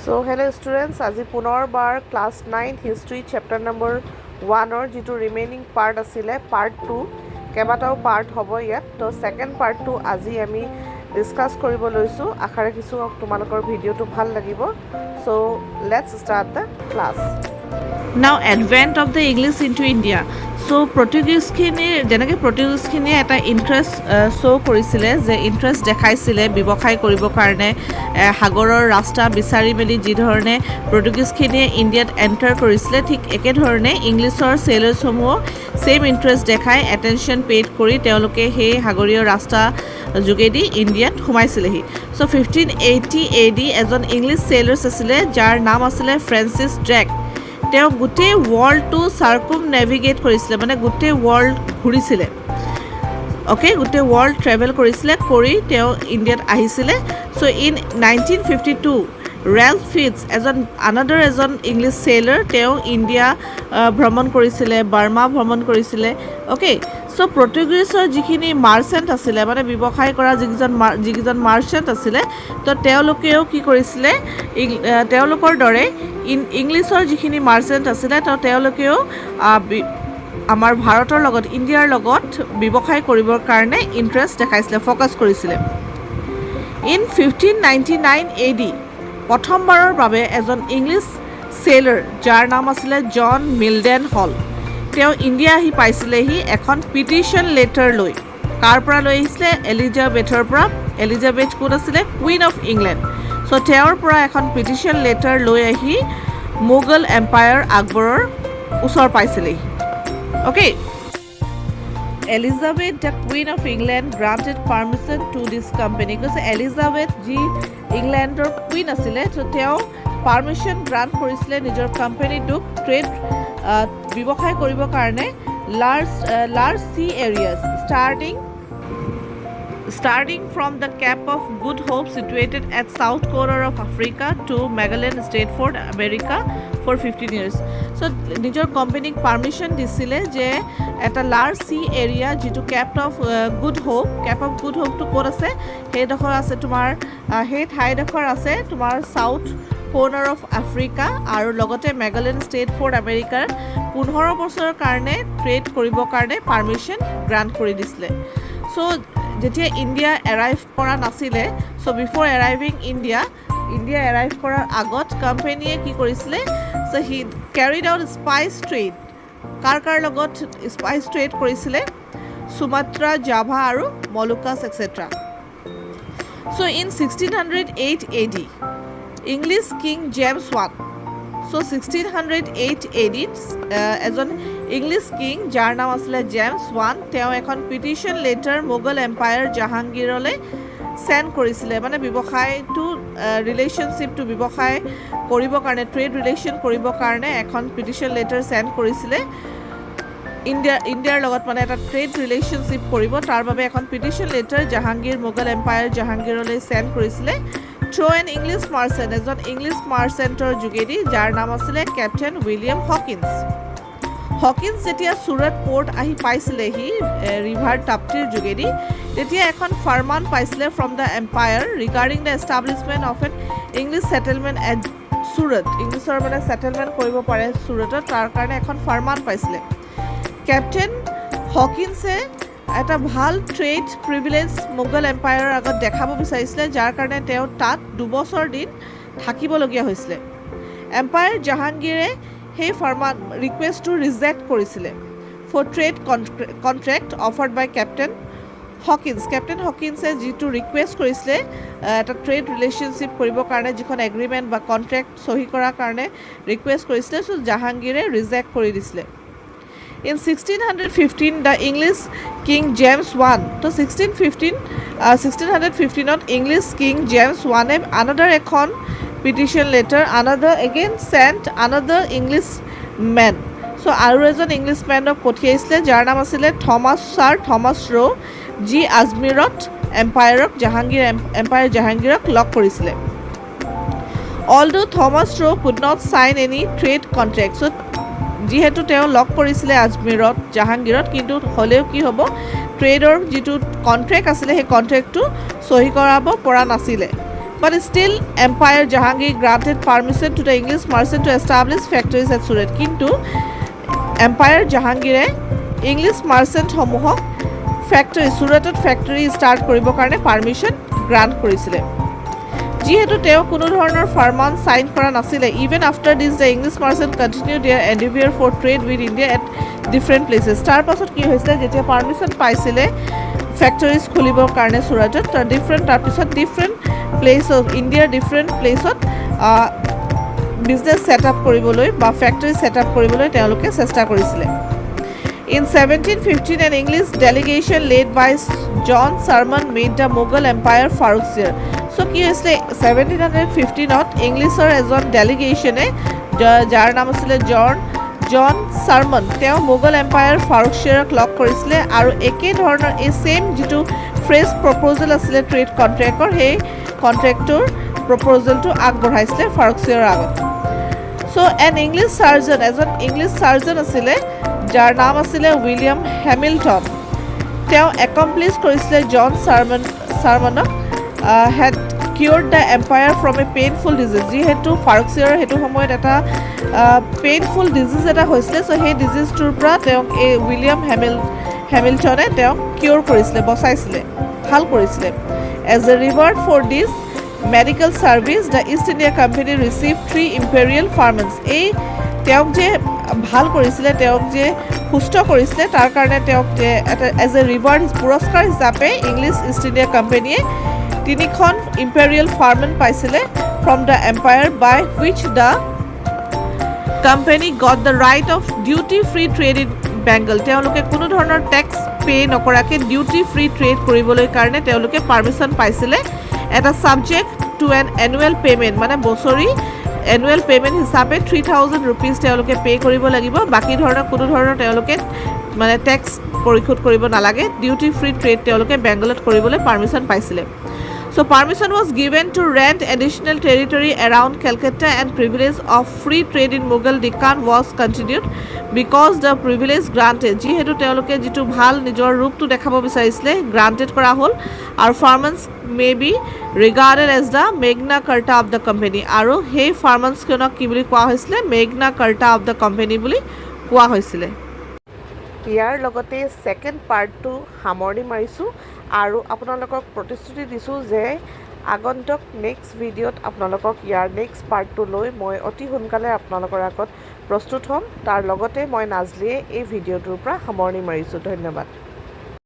So hello students, আজি পুনৰবাৰ class 9 history chapter number 1 যিটো ৰিমেইনিং পাৰ্ট আছিলে পাৰ্ট 2 কেইবাটাও পাৰ্ট হ'ব ইয়াত তো সেকেন্ড পাৰ্টটো আজি আমি ডিসকাস কৰিব লৈছো আশা ৰাখিছো তোমালোকৰ ভিডিওটো ভাল লাগিব so let's start the class. Now advent of the English into India. So Portuguese যেনেকৈ Portuguese এটা ইণ্টাৰেষ্ট শ্ব' কৰিছিলে যে ইণ্টাৰেষ্ট দেখাইছিলে ব্যৱসায় কৰিবৰ কাৰণে সাগৰৰ ৰাস্তা বিচাৰি মেলি যিধৰণে পৰ্তুগীজখিনিয়ে ইণ্ডিয়াত এণ্টাৰ কৰিছিলে ঠিক একেধৰণে ইংলিছৰ চেইলাৰ্ছসমূহক ছেইম ইণ্টাৰেষ্ট দেখাই এটেনশ্যন পেইড কৰি তেওঁলোকে সেই সাগৰীয় ৰাস্তা যোগেদি ইণ্ডিয়াত সোমাইছিলেহি চ' 1580 AD এজন ইংলিছ চেইলাৰ্ছ আছিলে যাৰ নাম আছিলে ফ্ৰেন্সিছ ড্ৰেক তেওঁ গোটেই ৱৰ্ল্ডটো চাৰ্কুম নেভিগেট কৰিছিলে মানে গোটেই ৱৰ্ল্ড ঘূৰিছিলে অ'কে গোটেই ৱৰ্ল্ড ট্ৰেভেল কৰিছিলে কৰি তেওঁ ইণ্ডিয়াত আহিছিলে চ' ইন 1952 ৰেল্ফ ফিটছ আনাডাৰ এজন ইংলিছ চেইলাৰ তেওঁ ইণ্ডিয়া ভ্ৰমণ কৰিছিলে বাৰ্মা ভ্ৰমণ কৰিছিলে অ'কে চ' পৰ্তুগীজৰ যিখিনি মাৰ্চেণ্ট আছিলে মানে ব্যৱসায় কৰা যিকেইজন মাৰ্চেণ্ট আছিলে তো তেওঁলোকেও কি কৰিছিলে তেওঁলোকৰ দৰে ইংলিছৰ যিখিনি মাৰ্চেণ্ট আছিলে তো তেওঁলোকেও আমাৰ ভাৰতৰ লগত ইণ্ডিয়াৰ লগত ব্যৱসায় কৰিবৰ কাৰণে ইণ্টাৰেষ্ট দেখাইছিলে ফ'কাছ কৰিছিলে ইন 1599 AD প্ৰথমবাৰৰ বাবে এজন ইংলিছ চেইলাৰ যাৰ নাম আছিলে জন মিল্ডেন হল তেওঁ ইণ্ডিয়া আহি পাইছিলেহি এখন পিটিশ্যন লেটাৰ লৈ কাৰ পৰা লৈ আহিছিলে এলিজাবেথৰ পৰা এলিজাবেথ কোন আছিলে কুইন অফ ইংলেণ্ড চ' তেওঁৰ পৰা এখন পিটিশ্যন লেটাৰ লৈ আহি মোগল এম্পায়াৰ আকবৰৰ ওচৰ পাইছিলেহি okay Elizabeth the queen of England granted permission to this company কৈছে এলিজাবেথ যি ইংলেণ্ডৰ কুইন আছিলে ত' তেওঁ পাৰ্মিশ্যন গ্ৰাণ্ট কৰিছিলে নিজৰ কোম্পানীটোক ট্ৰেড ব্যৱসায় কৰিবৰ কাৰণে large C areas starting from the Cape of Good Hope situated at south corner of Africa to Magellan Stratford, America for 15 years. So নিজৰ কোম্পানীক পাৰ্মিশ্যন দিছিলে যে এটা লাৰ্জ চি এৰিয়া যিটো কেপ অফ গুড হোপটো ক'ত আছে সেইডোখৰ আছে তোমাৰ সেই ঠাইডোখৰ আছে তোমাৰ চাউথ কৰ্নাৰ অফ আফ্ৰিকা আৰু লগতে মেগালেন ষ্টেটফৰ্ড আমেৰিকাৰ 15 বছৰৰ কাৰণে ট্ৰেড কৰিবৰ কাৰণে পাৰ্মিশ্যন গ্ৰাণ্ট কৰি দিছিলে চ' যেতিয়া ইণ্ডিয়া এৰাইভ কৰা নাছিলে so' before arriving India arrive কৰাৰ আগত কোম্পানীয়ে কি কৰিছিলে so' he carried out spice trade কাৰ লগত স্পাইচ ট্ৰেড কৰিছিলে সুমাত্ৰা জাভা আৰু Moluccas etcetera so' in 1608 AD English king James one so' 1608 AD এজন ইংলিছ কিং যাৰ নাম আছিলে জেমছ ওৱান তেওঁ এখন পিটিশ্যন লেটাৰ মোগল এম্পায়াৰ জাহাংগীৰলৈ চেণ্ড কৰিছিলে মানে ব্যৱসায়টো ৰিলেশ্যনশ্বিপটো ব্যৱসায় কৰিবৰ কাৰণে ট্ৰেড ৰিলেশ্যন কৰিবৰ কাৰণে এখন পিটিশ্যন লেটাৰ চেণ্ড কৰিছিলে ইণ্ডিয়াৰ লগত মানে এটা ট্ৰেড ৰিলেশ্যনশ্বিপ কৰিব তাৰ বাবে এখন পিটিশ্যন লেটাৰ মোগল এম্পায়াৰ জাহাংগীৰলৈ চেণ্ড কৰিছিলে থ্ৰু এন ইংলিছ মাৰ্চেণ্ট এজন ইংলিছ মাৰ্চেণ্টৰ যোগেদি যাৰ নাম আছিলে কেপ্টেইন উইলিয়াম হকিন্স যেতিয়া চুৰট পৰ্ট আহি পাইছিলেহি ৰিভাৰ টাপ্তিৰ যোগেদি তেতিয়া এখন ফাৰমান পাইছিলে from the empire regarding the establishment of an English settlement at Surat ইংলিছৰ মানে ছেটেলমেণ্ট কৰিব পাৰে চুৰটত তাৰ কাৰণে এখন ফাৰমান পাইছিলে কেপ্টেইন হকিন্সে এটা ভাল ট্ৰেড প্ৰিভিলেজ মোগল এম্পায়াৰৰ আগত দেখাব বিচাৰিছিলে যাৰ কাৰণে তেওঁ তাত 2 বছৰ দিন থাকিবলগীয়া হৈছিলে এম্পায়াৰ জাহাংগীৰে সেই ফাৰ্মান ৰিকুৱেষ্টটো ৰিজেক্ট কৰিছিলে for trade contract offered by captain হকিন্সে যিটো ৰিকুৱেষ্ট কৰিছিলে এটা ট্ৰেড ৰিলেশ্যনশ্বিপ কৰিবৰ কাৰণে যিখন এগ্ৰিমেণ্ট বা কণ্ট্ৰেক্ট চহী কৰাৰ কাৰণে ৰিকুৱেষ্ট কৰিছিলে চ' জাহাংগীৰে ৰিজেক্ট কৰি দিছিলে In 1615, the English King James I. So 1615 English King James I another এখন petition letter, another again sent another English man. So আৰু এজন ইংলিছ মেনক পঠিয়াইছিলে যাৰ নাম আছিলে থমাছ ৰ' যি আজমিৰত এম্পায়াৰ জাহাংগীৰক লগ কৰিছিলে although Thomas Roe could not sign any trade contract. So যিহেতু তেওঁ লগ কৰিছিলে আজমিৰত জাহাংগীৰত কিন্তু হ'লেও কি হ'ব ট্ৰেডৰ যিটো কণ্ট্ৰেক্ট আছিলে সেই কণ্ট্ৰেক্টটো চহী কৰাব পৰা নাছিলে But still, Empire Jahangir granted permission to the English merchant to establish factories at Surat. কিন্তু এম্পায়াৰ জাহাংগীৰে ইংলিছ মাৰ্চেণ্টসমূহক চুৰাটত ফেক্টৰী ষ্টাৰ্ট কৰিবৰ কাৰণে পাৰ্মিশ্যন গ্ৰাণ্ট কৰিছিলে যিহেতু তেওঁ কোনো ধৰণৰ ফাৰ্মান চাইন কৰা নাছিলে even after this the English merchant continue their endeavour for trade with India at different places তাৰ পাছত কি হৈছিলে যেতিয়া পাৰ্মিশ্যন পাইছিলে ফেক্টৰীজ খুলিবৰ কাৰণে চুৰাটত তাৰপিছত ডিফাৰেণ্ট প্লেচত ইণ্ডিয়াৰ ডিফাৰেণ্ট প্লেচত বিজনেছ ছেটআপ কৰিবলৈ বা ফেক্টৰী ছেটআপ কৰিবলৈ তেওঁলোকে চেষ্টা কৰিছিলে In 1715, an English delegation led by John Sherman made the Mughal Empire Farrukhsir. So, কি হৈছিলে 1715ত ইংলিছৰ এজন ডেলিগেশ্যনে যাৰ নাম আছিলে জন চাৰ্মন তেওঁ মোগল এম্পায়াৰ ফাৰুকশ্বিৰক লগ কৰিছিলে আৰু একে ধৰণৰ এই ছেইম যিটো ফ্ৰেছ প্ৰপ'জেল আছিলে ট্ৰেড কণ্ট্ৰেক্টৰ সেই কণ্ট্ৰেক্টৰ প্ৰপ'জেলটো আগবঢ়াইছিলে ফাৰুকশ্বিৰৰ আগত চ' এজন ইংলিছ চাৰ্জন আছিলে যাৰ নাম আছিলে উইলিয়াম হেমিল্টন তেওঁ একমপ্লিছ কৰিছিলে জন চাৰ্মনক had cured the empire from a painful disease যিহেতু ফাৰুকশ্বিৰৰ সেইটো সময়ত এটা পেইনফুল ডিজিজ এটা হৈছিলে চ' সেই ডিজিজটোৰ পৰা তেওঁক এই উইলিয়াম হেমিল্টনে তেওঁক কিউৰ কৰিছিলে বচাইছিলে ভাল কৰিছিলে as a reward for this medical service the East India company received 3 imperial ফাৰ্মেন্স এই তেওঁক যে ভাল কৰিছিলে তেওঁক যে সুস্থ কৰিছিলে তাৰ কাৰণে তেওঁক এজ এ ৰিৱাৰ্ড পুৰস্কাৰ হিচাপে ইংলিছ ইষ্ট ইণ্ডিয়া কোম্পানীয়ে 3খন ইম্পেৰিয়েল ফাৰ্মেন্ট পাইছিলে from the empire by which the company got the right of duty free trade in Bengal তেওঁলোকে কোনো ধৰণৰ টেক্স পে' নকৰাকৈ ডিউটি ফ্ৰী ট্ৰেড কৰিবলৈ কাৰণে তেওঁলোকে পাৰ্মিশ্যন পাইছিলে এটা subject to an annual payment মানে বছৰি এনুৱেল পে'মেণ্ট হিচাপে 3,000 ৰুপিজ তেওঁলোকে পে' কৰিব লাগিব বাকী ধৰণৰ কোনো ধৰণৰ তেওঁলোকে মানে টেক্স পৰিশোধ কৰিব নালাগে ডিউটি ফ্ৰী ট্ৰেড তেওঁলোকে বেংগলত কৰিবলৈ পাৰ্মিশ্যন পাইছিলে চ' permission was given to rent additional territory around Calcutta and privilege of free trade in Mughal Deccan was continued because the privilege granted যিহেতু তেওঁলোকে যিটো ভাল নিজৰ ৰূপটো দেখাব বিচাৰিছিলে গ্ৰাণ্টেড কৰা হ'ল আৰু ফাৰ্মেন্স may be regarded as the Magna Carta of the company আৰু সেই ফাৰ্মেন্সখনক কি বুলি কোৱা হৈছিলে Magna Carta of the company বুলি কোৱা হৈছিলে ইয়াৰ লগতে ছেকেণ্ড পাৰ্টটো সামৰণি মাৰিছোঁ আৰু আপোনালোকক প্ৰতিশ্ৰুতি দিছোঁ যে আগন্তুক নেক্সট ভিডিঅ'ত আপোনালোকক ইয়াৰ নেক্সট পাৰ্টটো লৈ মই অতি সোনকালে আপোনালোকৰ আগত প্ৰস্তুত হ'ম তাৰ লগতে মই নাজলীয়ে এই ভিডিঅ'টোৰ পৰা সামৰণি মাৰিছোঁ ধন্যবাদ